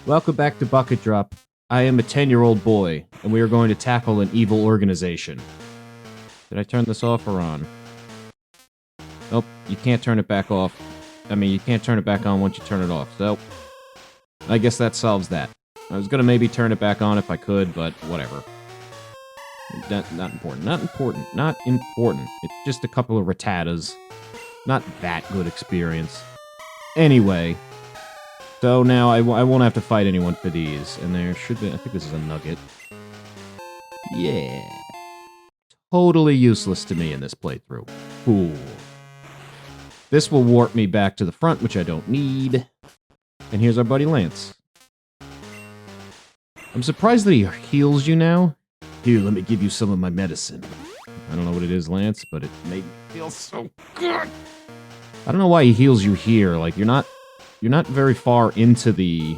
Welcome back to Bucket Drop. I am a 10-year-old boy, and we are going to tackle an evil organization. Did I turn this off or on? Nope, you can't turn it back off. I mean, you can't turn it back on once you turn it off, so... I guess that solves that. I was gonna maybe turn it back on if I could, but whatever. Not important. Not important. Not important. It's just a couple of rattatas. Not that good experience. Anyway... So now I won't have to fight anyone for these, and there should be... I think this is a nugget. Yeah. Totally useless to me in this playthrough. Cool. This will warp me back to the front, which I don't need. And here's our buddy Lance. I'm surprised that he heals you now. Here, let me give you some of my medicine. I don't know what it is, Lance, but it made me feel so good. I don't know why he heals you here. Like, you're not very far into the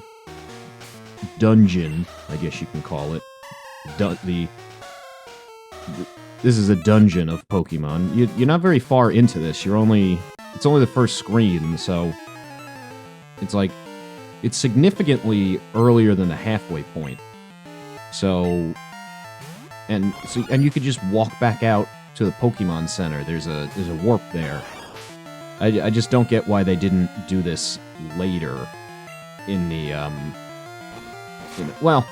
dungeon, I guess you can call it. This is a dungeon of Pokemon. You're not very far into this. It's only the first screen, so it's like it's significantly earlier than the halfway point. So you could just walk back out to the Pokemon Center. There's a warp there. I just don't get why they didn't do this later in the, well,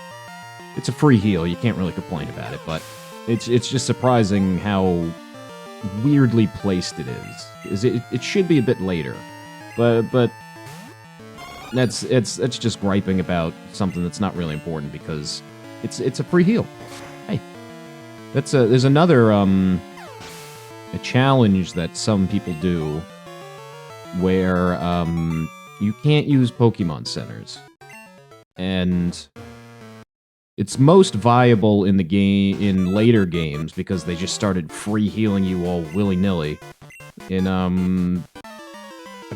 it's a free heal, you can't really complain about it, but it's just surprising how weirdly placed it is. It should be a bit later, but that's just griping about something that's not really important because it's a free heal. Hey, there's another, a challenge that some people do where, you can't use Pokemon Centers. And it's most viable in the game, in later games, because they just started free healing you all willy-nilly. In, I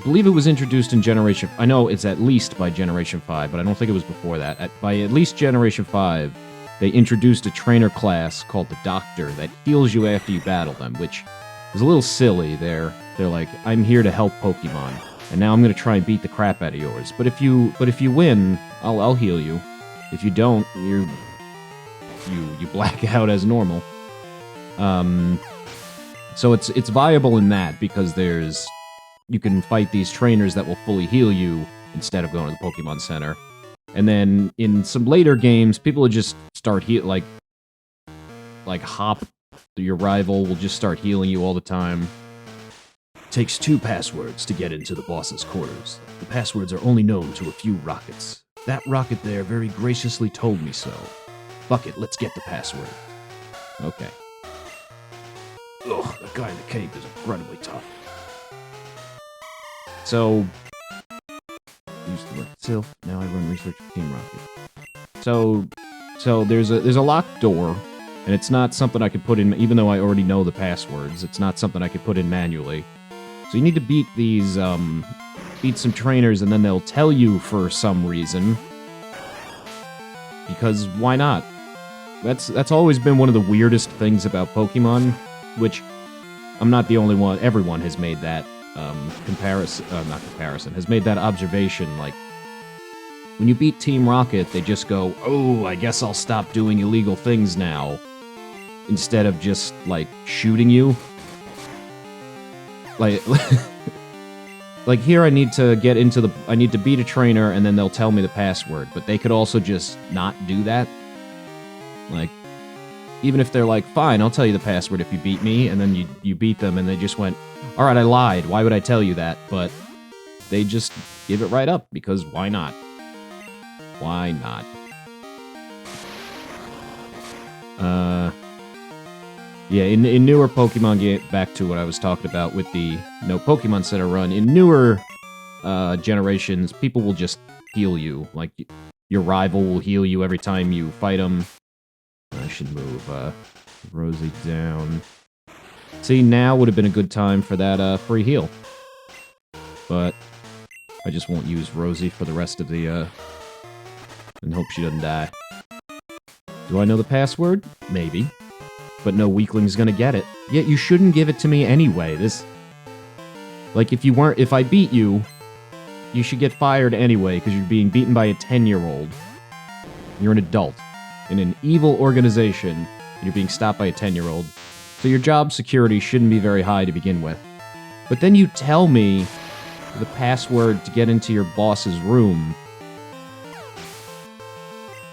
believe it was introduced in Generation... I know it's at least by Generation 5, but I don't think it was before that. By at least Generation 5, they introduced a trainer class called the Doctor that heals you after you battle them, which is a little silly. They're like, I'm here to help Pokemon, and now I'm gonna try and beat the crap out of yours. But if you win, I'll heal you. If you don't, you black out as normal. So it's viable in that because you can fight these trainers that will fully heal you instead of going to the Pokemon Center. And then in some later games, people will just start like Hop, your rival, will just start healing you all the time. Takes 2 passwords to get into the boss's quarters. The passwords are only known to a few rockets. That rocket there very graciously told me so. Bucket, let's get the password. Okay. Ugh, the guy in the cave is incredibly tough. So, used to work at Sylph, now I run research for Team Rocket. So there's a locked door, and it's not something I could put in, even though I already know the passwords, it's not something I could put in manually. So you need to beat these, beat some trainers, and then they'll tell you for some reason. Because why not? That's always been one of the weirdest things about Pokemon, which I'm not the only one. Everyone has made that has made that observation. Like, when you beat Team Rocket, they just go, "Oh, I guess I'll stop doing illegal things now," instead of just like shooting you. Like, like here I need to get into I need to beat a trainer, and then they'll tell me the password, but they could also just not do that. Like, even if they're like, fine, I'll tell you the password if you beat me, and then you beat them, and they just went, alright, I lied, why would I tell you that? But they just give it right up, because why not? Why not? Yeah, in newer Pokemon back to what I was talking about with the no Pokemon Center run, in newer generations, people will just heal you. Like, your rival will heal you every time you fight them. I should move Rosie down. See, now would have been a good time for that free heal. But I just won't use Rosie for the rest of the and hope she doesn't die. Do I know the password? Maybe. But no weakling's gonna get it. Yet you shouldn't give it to me anyway. Like, if I beat you, you should get fired anyway because you're being beaten by a 10-year-old. You're an adult in an evil organization, and you're being stopped by a 10-year-old. So your job security shouldn't be very high to begin with. But then you tell me the password to get into your boss's room.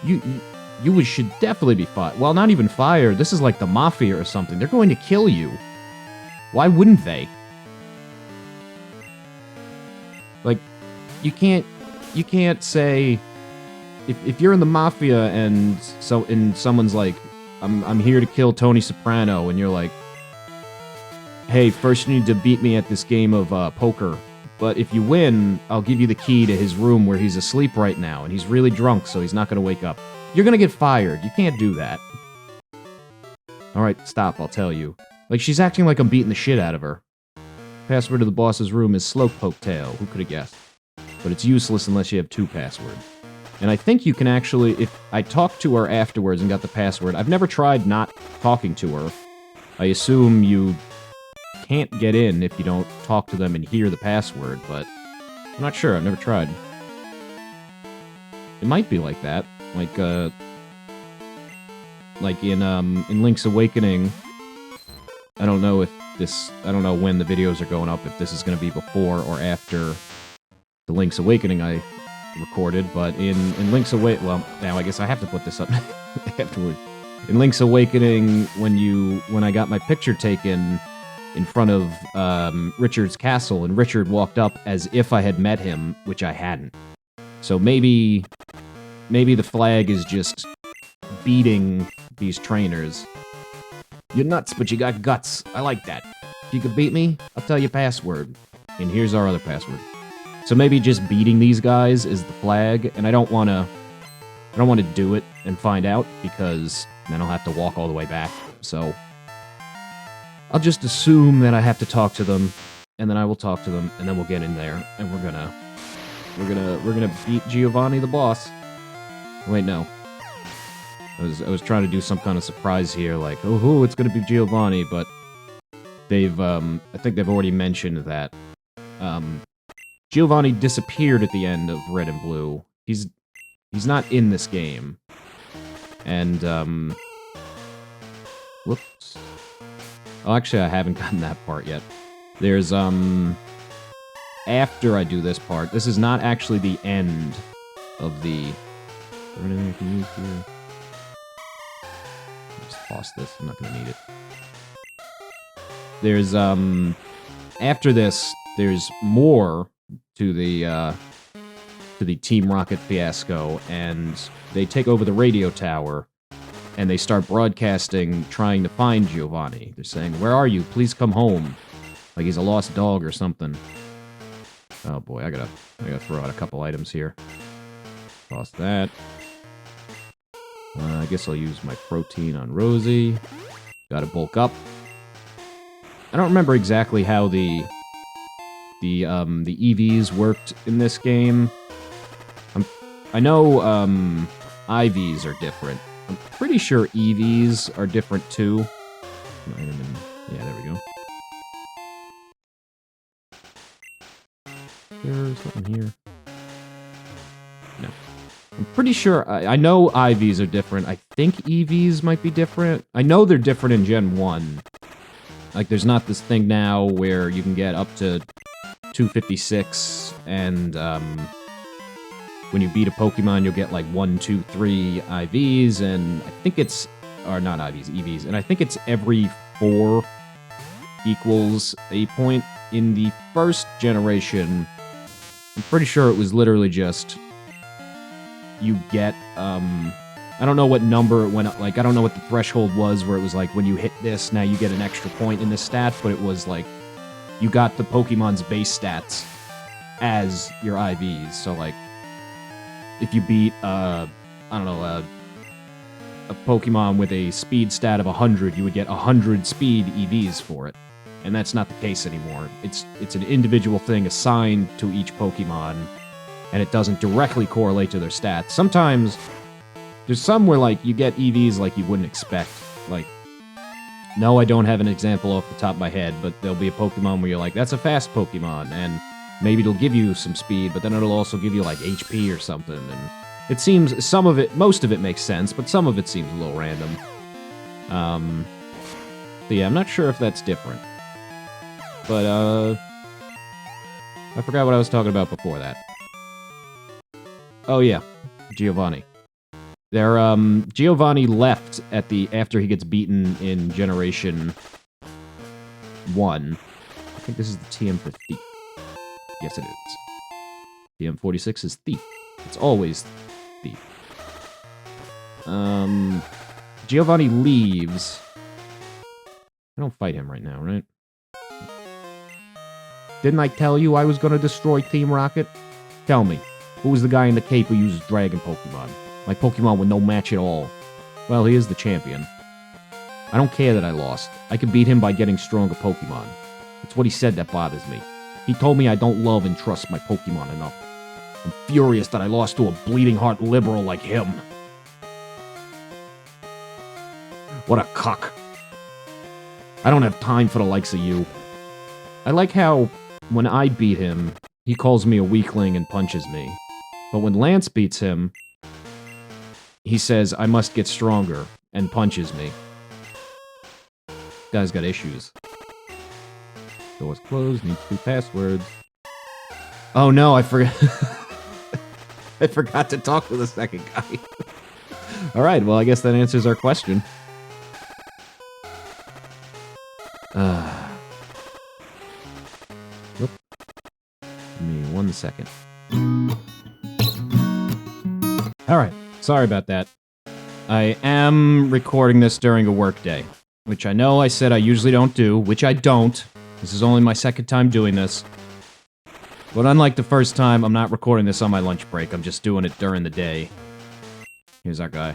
You should definitely be fired. Well, not even fired. This is like the mafia or something. They're going to kill you. Why wouldn't they? Like, you can't say if you're in the mafia and someone's like, I'm here to kill Tony Soprano, and you're like, hey, first you need to beat me at this game of poker. But if you win, I'll give you the key to his room where he's asleep right now, and he's really drunk, so he's not going to wake up. You're going to get fired. You can't do that. Alright, stop, I'll tell you. Like, she's acting like I'm beating the shit out of her. Password to the boss's room is Slowpoke Tail. Who could have guessed? But it's useless unless you have 2 passwords. And I think you can actually, if I talked to her afterwards and got the password, I've never tried not talking to her. I assume you can't get in if you don't talk to them and hear the password, but I'm not sure. I've never tried. It might be like that, like in Link's Awakening. I don't know when the videos are going up, if this is going to be before or after the Link's Awakening I recorded, but in Link's Awakening, well, now I guess I have to put this up afterward. In Link's Awakening, when I got my picture taken in front of Richard's castle, and Richard walked up as if I had met him, which I hadn't. So maybe the flag is just beating these trainers. You're nuts, but you got guts. I like that. If you could beat me, I'll tell you password. And here's our other password. So maybe just beating these guys is the flag, and I don't want to do it and find out, because then I'll have to walk all the way back. So I'll just assume that I have to talk to them, and then I will talk to them, and then we'll get in there, and we're gonna beat Giovanni the boss. Wait, no. I was trying to do some kind of surprise here, like, oh, it's gonna be Giovanni, but they've, I think they've already mentioned that, Giovanni disappeared at the end of Red and Blue. He's not in this game. And, whoops. Oh, actually, I haven't gotten that part yet. There's, after I do this part, this is not actually the end of the... Is there anything I can use here? Just toss this, I'm not gonna need it. There's, after this, there's more to the Team Rocket fiasco, and they take over the radio tower, and they start broadcasting, trying to find Giovanni. They're saying, "Where are you? Please come home." Like he's a lost dog or something. Oh boy, I gotta throw out a couple items here. Toss that. I guess I'll use my protein on Rosie. Gotta bulk up. I don't remember exactly how the EVs worked in this game. I know IVs are different. I'm pretty sure EVs are different too. Yeah, there we go. There's something here. No. I'm pretty sure, I know IVs are different. I think EVs might be different. I know they're different in Gen 1. Like, there's not this thing now where you can get up to 256, and when you beat a Pokemon, you'll get like 1, 2, 3 IVs, and I think it's, or not IVs, EVs, and I think it's every 4 equals a point. In the first generation, I'm pretty sure it was literally just, you get, I don't know what number it went up, like, I don't know what the threshold was where it was like, when you hit this, now you get an extra point in this stat, but it was like, you got the Pokemon's base stats as your IVs, so like, if you beat, I don't know, a Pokemon with a speed stat of 100, you would get 100 speed EVs for it. And that's not the case anymore. It's an individual thing assigned to each Pokemon, and it doesn't directly correlate to their stats. Sometimes, there's some where, like, you get EVs like you wouldn't expect. Like, no, I don't have an example off the top of my head, but there'll be a Pokemon where you're like, that's a fast Pokemon, and maybe it'll give you some speed, but then it'll also give you, like, HP or something, and it seems most of it makes sense, but some of it seems a little random. But yeah, I'm not sure if that's different. But, I forgot what I was talking about before that. Oh yeah, Giovanni. Giovanni left after he gets beaten in Generation 1. I think this is the TM for Thief. Yes, it is. TM46 is Thief. It's always Thief. Giovanni leaves. I don't fight him right now, right? Didn't I tell you I was gonna destroy Team Rocket? Tell me, who was the guy in the cape who uses Dragon Pokemon? My Pokemon with no match at all. Well, he is the champion. I don't care that I lost. I can beat him by getting stronger Pokemon. It's what he said that bothers me. He told me I don't love and trust my Pokemon enough. I'm furious that I lost to a bleeding heart liberal like him. What a cuck. I don't have time for the likes of you. I like how, when I beat him, he calls me a weakling and punches me. But when Lance beats him, he says I must get stronger and punches me. Guy's got issues. Door's closed, needs 2 passwords. Oh no, I forgot. I forgot to talk to the second guy. Alright, well I guess that answers our question. Whoop. Give me 1 second. Alright, sorry about that. I am recording this during a work day, which I know I said I usually don't do, which I don't. This is only my second time doing this. But unlike the first time, I'm not recording this on my lunch break, I'm just doing it during the day. Here's our guy.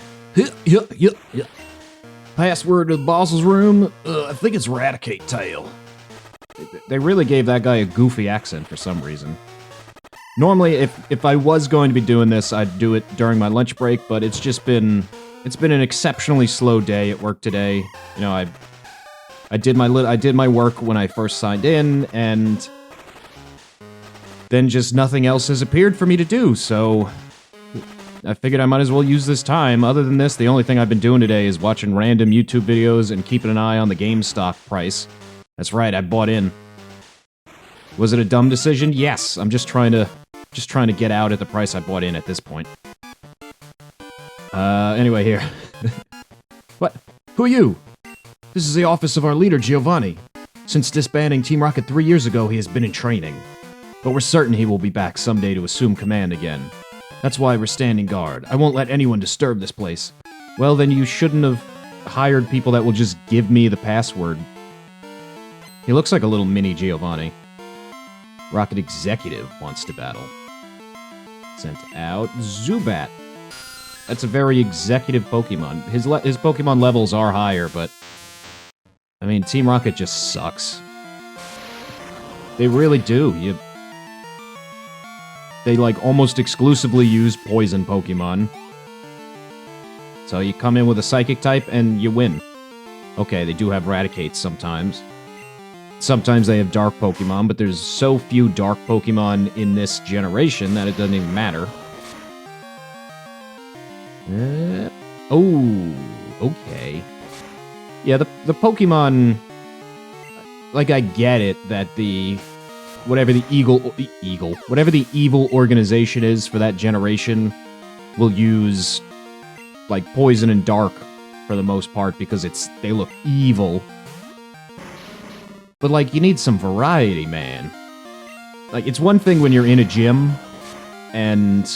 Password to the boss's room? I think it's Raticate Tail. They really gave that guy a goofy accent for some reason. Normally, if I was going to be doing this, I'd do it during my lunch break, but it's just been... It's been an exceptionally slow day at work today. You know, I did my work when I first signed in, and then just nothing else has appeared for me to do, so I figured I might as well use this time. Other than this, the only thing I've been doing today is watching random YouTube videos and keeping an eye on the GameStop price. That's right, I bought in. Was it a dumb decision? Yes, I'm just trying to get out at the price I bought in at this point. Anyway, here. What? Who are you? This is the office of our leader, Giovanni. Since disbanding Team Rocket 3 years ago, he has been in training. But we're certain he will be back someday to assume command again. That's why we're standing guard. I won't let anyone disturb this place. Well, then you shouldn't have hired people that will just give me the password. He looks like a little mini Giovanni. Rocket Executive wants to battle. Sent out Zubat. That's a very executive Pokemon. His Pokemon levels are higher, but... I mean, Team Rocket just sucks. They really do. They, like, almost exclusively use poison Pokemon. So you come in with a Psychic type, and you win. Okay, they do have Raticates sometimes. Sometimes they have Dark Pokemon, but there's so few Dark Pokemon in this generation that it doesn't even matter. Oh, okay. Yeah, the Pokemon... Like, I get it that whatever the evil organization is for that generation will use, like, poison and dark for the most part because they look evil. But, like, you need some variety, man. Like, it's one thing when you're in a gym, and...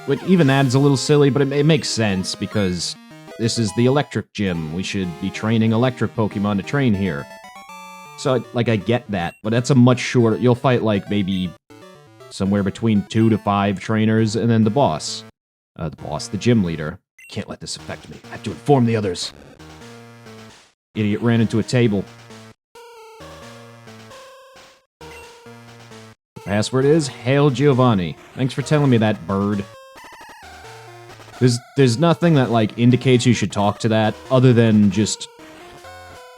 Which, even that is a little silly, but it makes sense, because this is the electric gym. We should be training electric Pokemon to train here. So, like, I get that, but that's a much shorter... You'll fight, like, maybe somewhere between 2 to 5 trainers, and then the boss. The gym leader. Can't let this affect me. I have to inform the others. Idiot ran into a table. The password is Hail Giovanni. Thanks for telling me that, bird. There's nothing that, like, indicates you should talk to that, other than just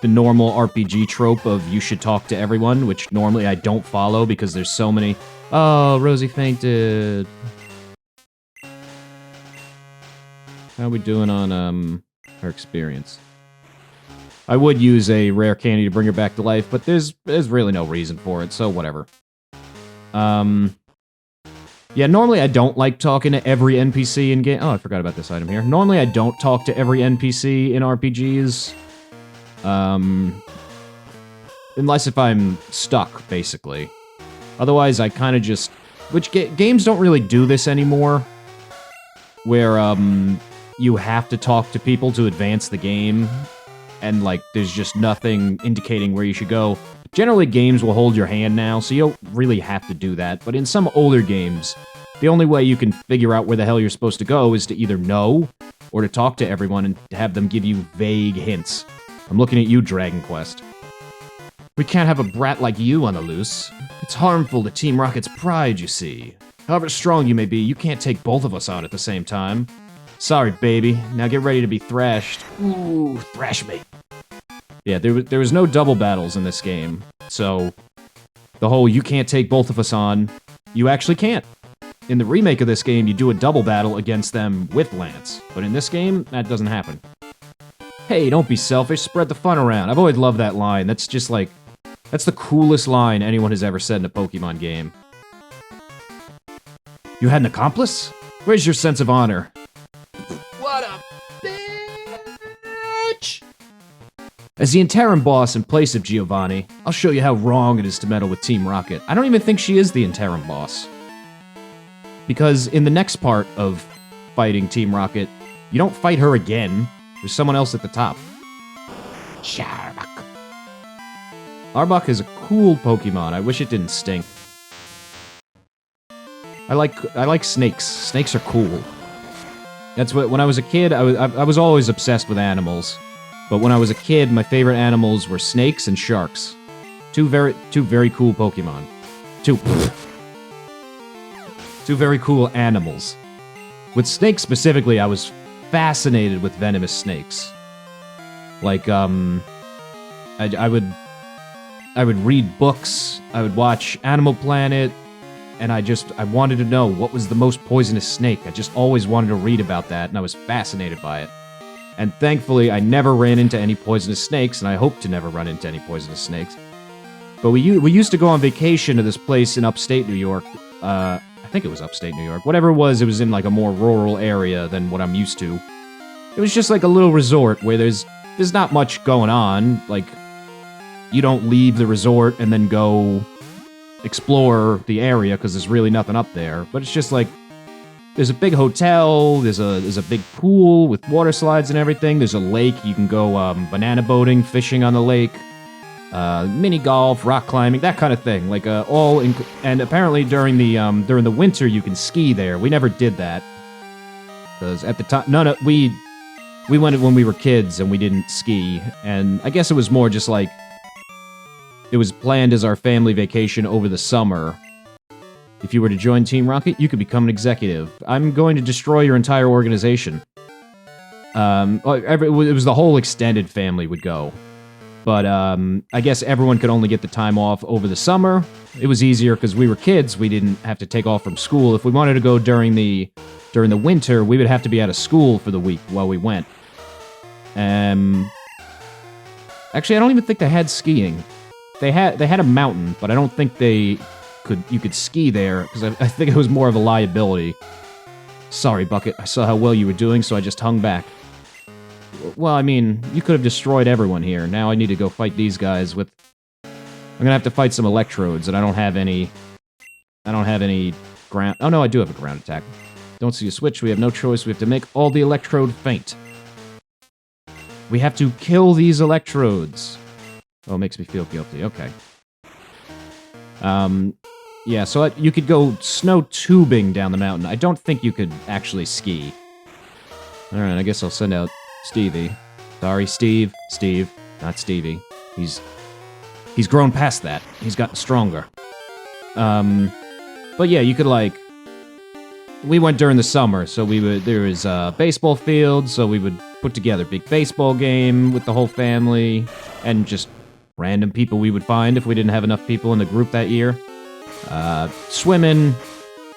the normal RPG trope of you should talk to everyone, which normally I don't follow because there's so many. Oh, Rosie fainted. How are we doing on her experience? I would use a rare candy to bring her back to life, but there's really no reason for it, so whatever. Yeah, normally I don't like talking to every NPC in game. Oh, I forgot about this item here. Normally I don't talk to every NPC in RPGs. Unless if I'm stuck, basically. Otherwise, I kind of just... Which games don't really do this anymore. Where, you have to talk to people to advance the game. And, like, there's just nothing indicating where you should go. Generally, games will hold your hand now, so you don't really have to do that. But in some older games, the only way you can figure out where the hell you're supposed to go is to either know, or to talk to everyone and to have them give you vague hints. I'm looking at you, Dragon Quest. We can't have a brat like you on the loose. It's harmful to Team Rocket's pride, you see. However strong you may be, you can't take both of us out at the same time. Sorry, baby. Now get ready to be thrashed. Ooh, thrash me. Yeah, there was no double battles in this game, so the whole you can't take both of us on, you actually can't. In the remake of this game, you do a double battle against them with Lance, but in this game, that doesn't happen. Hey, don't be selfish, spread the fun around. I've always loved that line. That's just like, that's the coolest line anyone has ever said in a Pokemon game. You had an accomplice? Where's your sense of honor? What a bitch! As the interim boss in place of Giovanni, I'll show you how wrong it is to meddle with Team Rocket. I don't even think she is the interim boss. Because in the next part of fighting Team Rocket, you don't fight her again. There's someone else at the top. Arbok. Arbok is a cool Pokemon. I wish it didn't stink. I like snakes. Snakes are cool. That's what, when I was a kid, I was always obsessed with animals. But when I was a kid, my favorite animals were snakes and sharks. Two very cool Pokemon. Two very cool animals. With snakes specifically, I was fascinated with venomous snakes. Like, I would read books, I would watch Animal Planet, and I wanted to know what was the most poisonous snake. I just always wanted to read about that, and I was fascinated by it. And thankfully, I never ran into any poisonous snakes, and I hope to never run into any poisonous snakes. But we used to go on vacation to this place in upstate New York. I think it was upstate New York. Whatever it was in like a more rural area than what I'm used to. It was just like a little resort where there's not much going on. Like, you don't leave the resort and then go explore the area because there's really nothing up there. But it's just like, there's a big hotel, there's a big pool with water slides and everything, there's a lake, you can go banana boating, fishing on the lake, mini golf, rock climbing, that kind of thing. Like and apparently during the winter you can ski there. We never did that because at the time, we went when we were kids and we didn't ski, and I guess it was more just like it was planned as our family vacation over the summer. If you were to join Team Rocket, you could become an executive. I'm going to destroy your entire organization. It was the whole extended family would go. But I guess everyone could only get the time off over the summer. It was easier because we were kids. We didn't have to take off from school. If we wanted to go during the winter, we would have to be out of school for the week while we went. Actually, I don't even think they had skiing. They had a mountain, but I don't think you could ski there, because I think it was more of a liability. Sorry, Bucket, I saw how well you were doing, so I just hung back. Well, I mean, you could have destroyed everyone here. Now I need to go fight these guys with... I'm gonna have to fight some electrodes, and I don't have any ground... Oh no, I do have a ground attack. Don't see a switch, we have no choice, we have to make all the electrode faint. We have to kill these electrodes. Oh, it makes me feel guilty, okay. Yeah, so you could go snow tubing down the mountain. I don't think you could actually ski. Alright, I guess I'll send out Stevie. Sorry, Steve. Steve, not Stevie. He's grown past that. He's gotten stronger. But yeah, you could like... We went during the summer, so there was a baseball field, so we would put together big baseball game with the whole family, and just random people we would find if we didn't have enough people in the group that year. Swimming,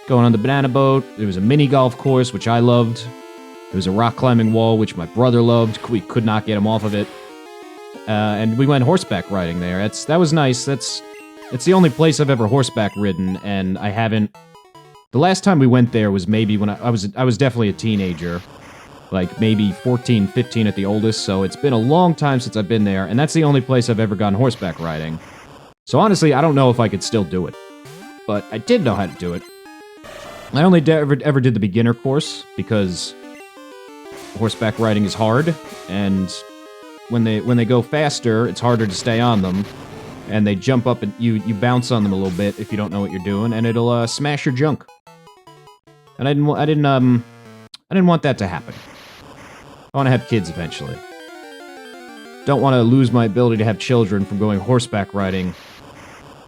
going on the banana boat. There was a mini golf course, which I loved. There was a rock climbing wall, which my brother loved. We could not get him off of it. And we went horseback riding there. That was nice. It's the only place I've ever horseback ridden, and I haven't... The last time we went there was maybe when I was definitely a teenager. Like, maybe 14, 15 at the oldest, so it's been a long time since I've been there, and that's the only place I've ever gone horseback riding. So honestly, I don't know if I could still do it. But I did know how to do it. I only ever did the beginner course, because horseback riding is hard, and when they go faster, it's harder to stay on them. And they jump up and you bounce on them a little bit if you don't know what you're doing, and it'll smash your junk. And I didn't want that to happen. I want to have kids eventually. Don't want to lose my ability to have children from going horseback riding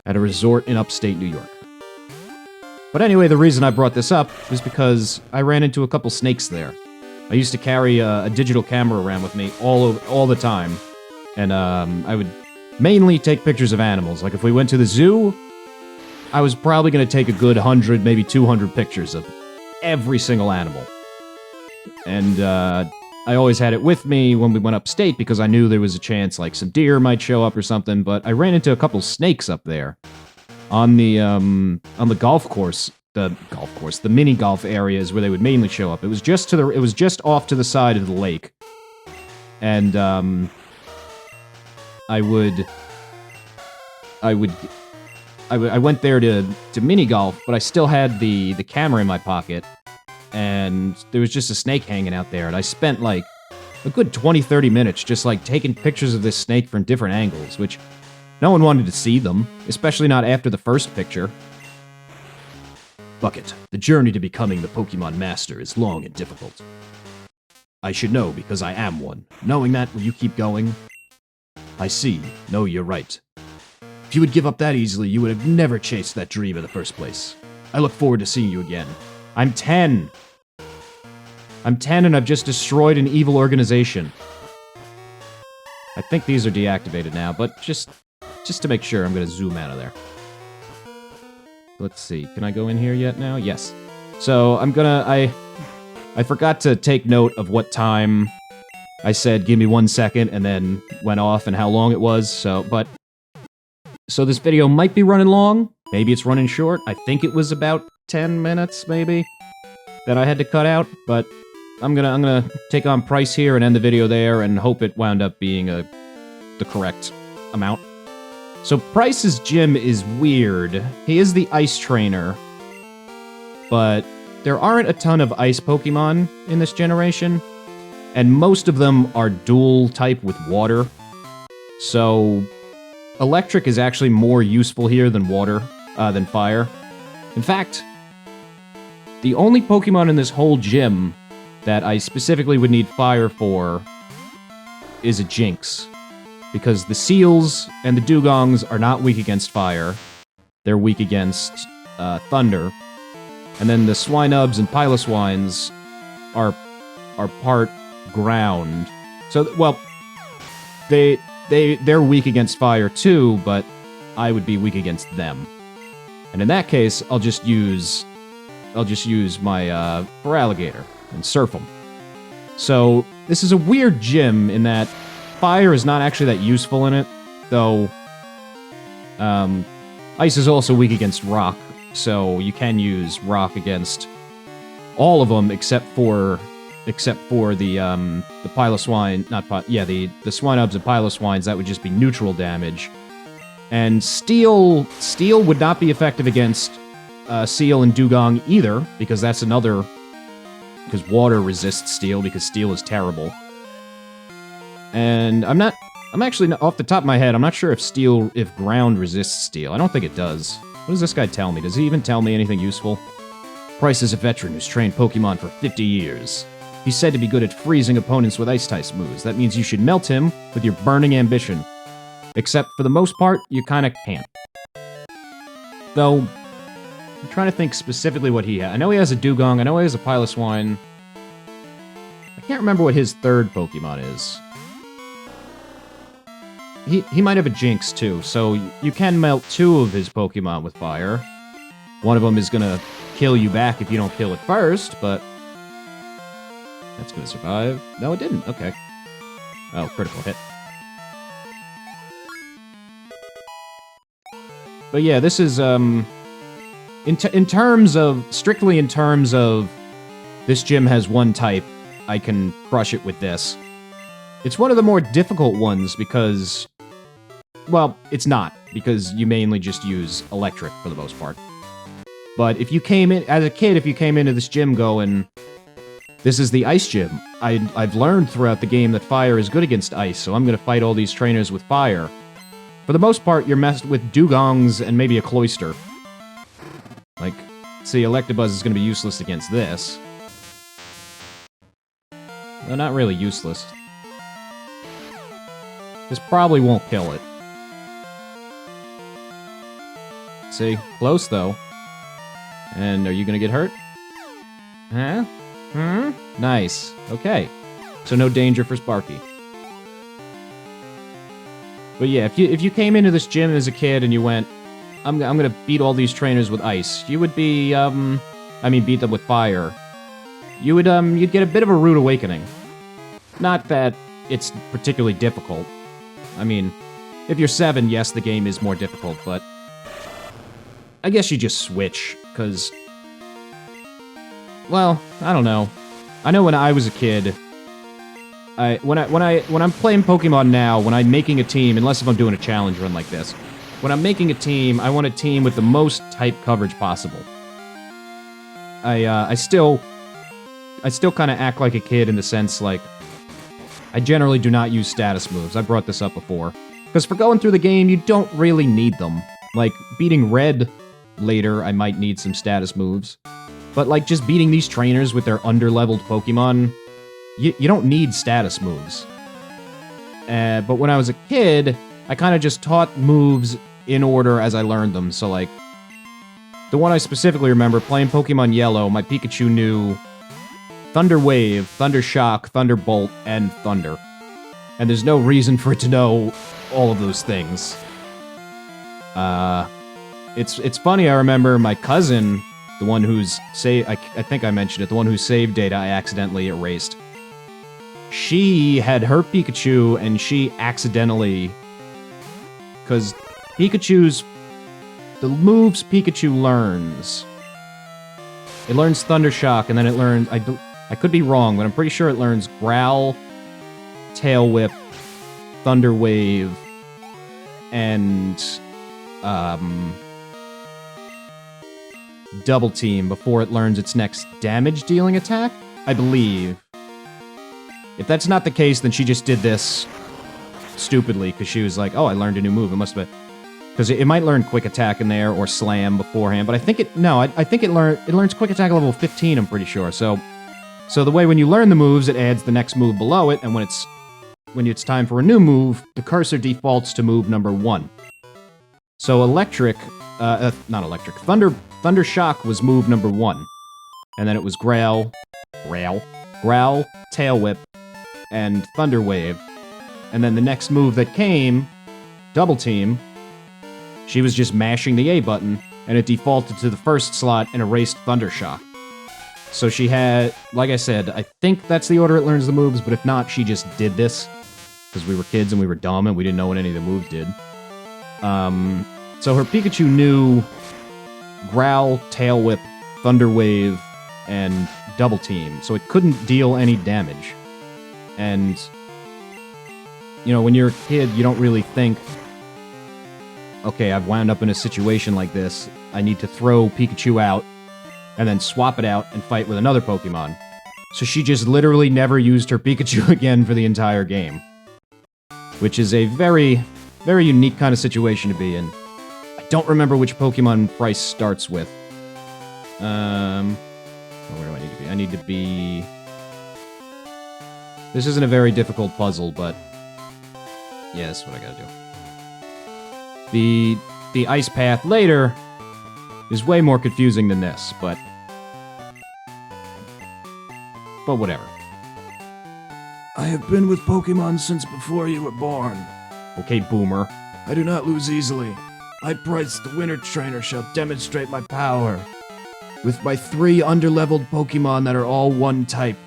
at a resort in upstate New York. But anyway, the reason I brought this up was because I ran into a couple snakes there. I used to carry a digital camera around with me all the time, and I would mainly take pictures of animals. Like if we went to the zoo, I was probably going to take a good 100, maybe 200 pictures of every single animal. And I always had it with me when we went upstate because I knew there was a chance like some deer might show up or something, but I ran into a couple snakes up there on the golf course. The mini golf areas where they would mainly show up. It was just off to the side of the lake. And I went there to mini golf, but I still had the camera in my pocket, and there was just a snake hanging out there, and I spent like a good 20-30 minutes just like taking pictures of this snake from different angles, which no one wanted to see them, especially not after the first picture. Bucket, the journey to becoming the Pokemon Master is long and difficult. I should know because I am one. Knowing that, will you keep going? I see. No, you're right. If you would give up that easily, you would have never chased that dream in the first place. I look forward to seeing you again. I'm 10! I'm 10 and I've just destroyed an evil organization. I think these are deactivated now, but just to make sure, I'm gonna zoom out of there. Let's see, can I go in here yet now? Yes. So, I forgot to take note of what time I said, give me 1 second, and then went off and how long it was, so this video might be running long, maybe it's running short. I think it was about 10 minutes, maybe, that I had to cut out, but I'm gonna take on Price here and end the video there and hope it wound up being the correct amount. So Price's gym is weird. He is the ice trainer, but there aren't a ton of ice Pokemon in this generation, and most of them are dual type with water. So electric is actually more useful here than than fire. In fact, the only Pokemon in this whole gym that I specifically would need fire for is a Jinx. Because the Seals and the Dugongs are not weak against fire. They're weak against thunder. And then the Swinubs and Piloswines are part ground. So, well, they're weak against fire too, but I would be weak against them. And in that case, I'll just use my Feraligatr and surf them. So this is a weird gym in that fire is not actually that useful in it, though ice is also weak against rock, so you can use rock against all of them except for the Piloswine, the Swinubs and Piloswines. That would just be neutral damage. And Steel would not be effective against Seal and Dugong either, because water resists Steel, because Steel is terrible. And I'm actually, off the top of my head, I'm not sure if ground resists Steel. I don't think it does. What does this guy tell me? Does he even tell me anything useful? Price is a veteran who's trained Pokemon for 50 years. He's said to be good at freezing opponents with Ice-type moves. That means you should melt him with your burning ambition. Except, for the most part, you kinda can't. Though, I'm trying to think specifically what he has. I know he has a Dugong, I know he has a Piloswine. I can't remember what his third Pokemon is. He might have a Jinx, too, so you can melt 2 of his Pokemon with fire. One of them is gonna kill you back if you don't kill it first, but... That's gonna survive. No, it didn't. Okay. Oh, critical hit. But yeah, this is, in terms of... Strictly in terms of... This gym has one type, I can crush it with this. It's one of the more difficult ones because... Well, it's not, because you mainly just use electric for the most part. But if you came in... As a kid, if you came into this gym going... This is the ice gym. I've learned throughout the game that fire is good against ice, so I'm gonna fight all these trainers with fire. For the most part, you're messed with dugongs and maybe a cloister. Like, see, Electabuzz is gonna be useless against this. No, not really useless. This probably won't kill it. See? Close, though. And are you gonna get hurt? Huh? Nice. Okay. So no danger for Sparky. But yeah, if you came into this gym as a kid and you went, I'm gonna beat all these trainers with ice, you would be, beat them with fire. You would, you'd get a bit of a rude awakening. Not that it's particularly difficult. I mean, if you're 7, yes, the game is more difficult, but... I guess you just switch, because... Well, I don't know. I know when I was a kid... When I'm playing Pokemon now, when I'm making a team, unless if I'm doing a challenge run like this, when I'm making a team, I want a team with the most type coverage possible. I still kind of act like a kid in the sense, like, I generally do not use status moves. I brought this up before. Because for going through the game, you don't really need them. Like, beating Red later, I might need some status moves. But, like, just beating these trainers with their under-leveled Pokemon, you don't need status moves. But when I was a kid, I kind of just taught moves in order as I learned them. So, like, the one I specifically remember, playing Pokemon Yellow, my Pikachu knew Thunder Wave, Thunder Shock, Thunderbolt, and Thunder. And there's no reason for it to know all of those things. It's funny, I remember my cousin, the one who's I think I mentioned it, the one whose save data I accidentally erased. She had her Pikachu, and she accidentally... Because the moves Pikachu learns... It learns Thunder Shock, and then it learns... I could be wrong, but I'm pretty sure it learns Growl, Tail Whip, Thunder Wave, and... Double Team before it learns its next damage-dealing attack, I believe. If that's not the case, then she just did this stupidly, because she was like, oh, I learned a new move, it must have been... Because it might learn Quick Attack in there, or Slam beforehand, but I think it... No, I think it learns Quick Attack level 15, I'm pretty sure, so the way when you learn the moves, it adds the next move below it, and when it's time for a new move, the cursor defaults to move number 1. So not electric, Thunder Shock was move number 1. And then it was Growl, Tail Whip, and Thunder Wave. And then the next move that came, Double Team, she was just mashing the A button, and it defaulted to the first slot and erased Thunder Shock. So she had, like I said, I think that's the order it learns the moves, but if not, she just did this. Because we were kids and we were dumb and we didn't know what any of the moves did. So her Pikachu knew Growl, Tail Whip, Thunder Wave, and Double Team, so it couldn't deal any damage. And, you know, when you're a kid, you don't really think, okay, I've wound up in a situation like this, I need to throw Pikachu out, and then swap it out and fight with another Pokemon. So she just literally never used her Pikachu again for the entire game. Which is a very, very unique kind of situation to be in. I don't remember which Pokemon Price starts with. Where do I need to be? I need to be... This isn't a very difficult puzzle, but... Yeah, that's what I gotta do. The ice path later is way more confusing than this, but whatever. I have been with Pokémon since before you were born. Okay, boomer. I do not lose easily. I, Price, the winter trainer, shall demonstrate my power. With my 3 underleveled Pokémon that are all one type.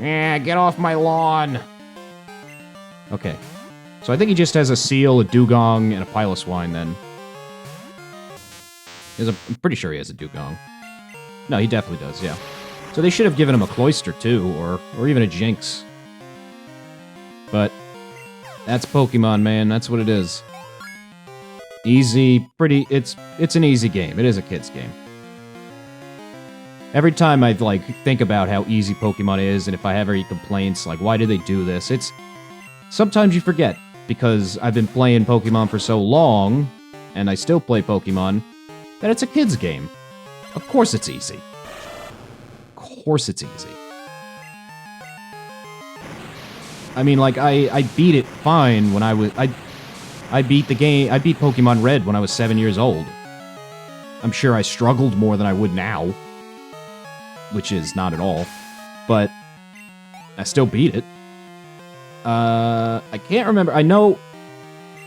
Yeah, get off my lawn. Okay. So I think he just has a Seal, a Dugong, and a Piloswine then. I'm pretty sure he has a Dugong. No, he definitely does, yeah. So they should have given him a Cloyster too, or even a Jinx. But that's Pokemon, man. That's what it is. Easy, pretty. It's an easy game. It is a kid's game. Every time I think about how easy Pokemon is, and if I have any complaints, like why do they do this? Sometimes you forget because I've been playing Pokemon for so long, and I still play Pokemon, that it's a kid's game. Of course it's easy. Of course it's easy. I mean, like, I beat it fine when I beat the game, I beat Pokemon Red when I was 7 years old. I'm sure I struggled more than I would now. Which is not at all. But I still beat it. I can't remember. I know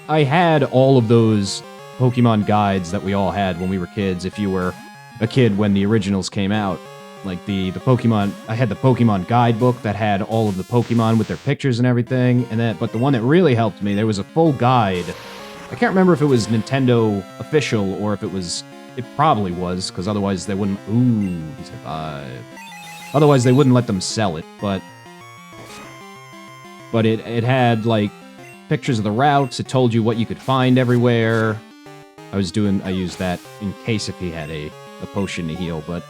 I had all of those Pokemon guides that we all had when we were kids, if you were a kid when the originals came out. Like the Pokemon, I had the Pokemon guidebook that had all of the Pokemon with their pictures and everything, but the one that really helped me, there was a full guide. I can't remember if it was Nintendo official or if it probably was, because otherwise they wouldn't, ooh, he survived. Otherwise they wouldn't let them sell it, but it had, like, pictures of the routes, it told you what you could find everywhere. I used that in case if he had a potion to heal, but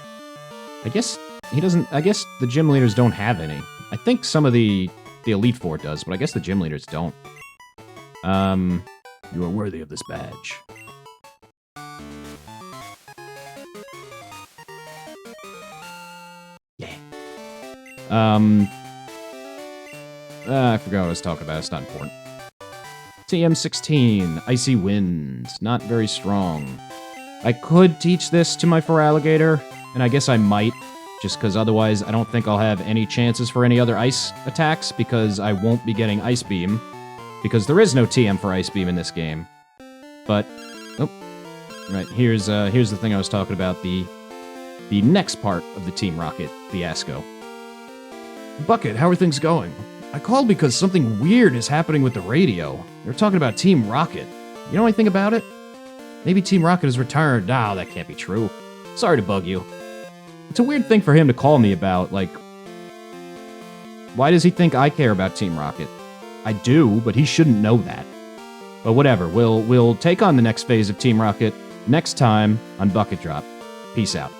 I guess the gym leaders don't have any. I think some of the Elite Four does, but I guess the gym leaders don't. You are worthy of this badge. Yeah. I forgot what I was talking about. It's not important. TM16, Icy Winds. Not very strong. I could teach this to my Feraligatr, and I guess I might, just because otherwise I don't think I'll have any chances for any other ice attacks, because I won't be getting Ice Beam, because there is no TM for Ice Beam in this game. But, oh, right, here's the thing I was talking about, the next part of the Team Rocket fiasco. Bucket, how are things going? I called because something weird is happening with the radio. They're talking about Team Rocket. You know anything about it? Maybe Team Rocket has returned. Ah, that can't be true. Sorry to bug you. It's a weird thing for him to call me about, like... Why does he think I care about Team Rocket? I do, but he shouldn't know that. But whatever, we'll take on the next phase of Team Rocket next time on Bucket Drop. Peace out.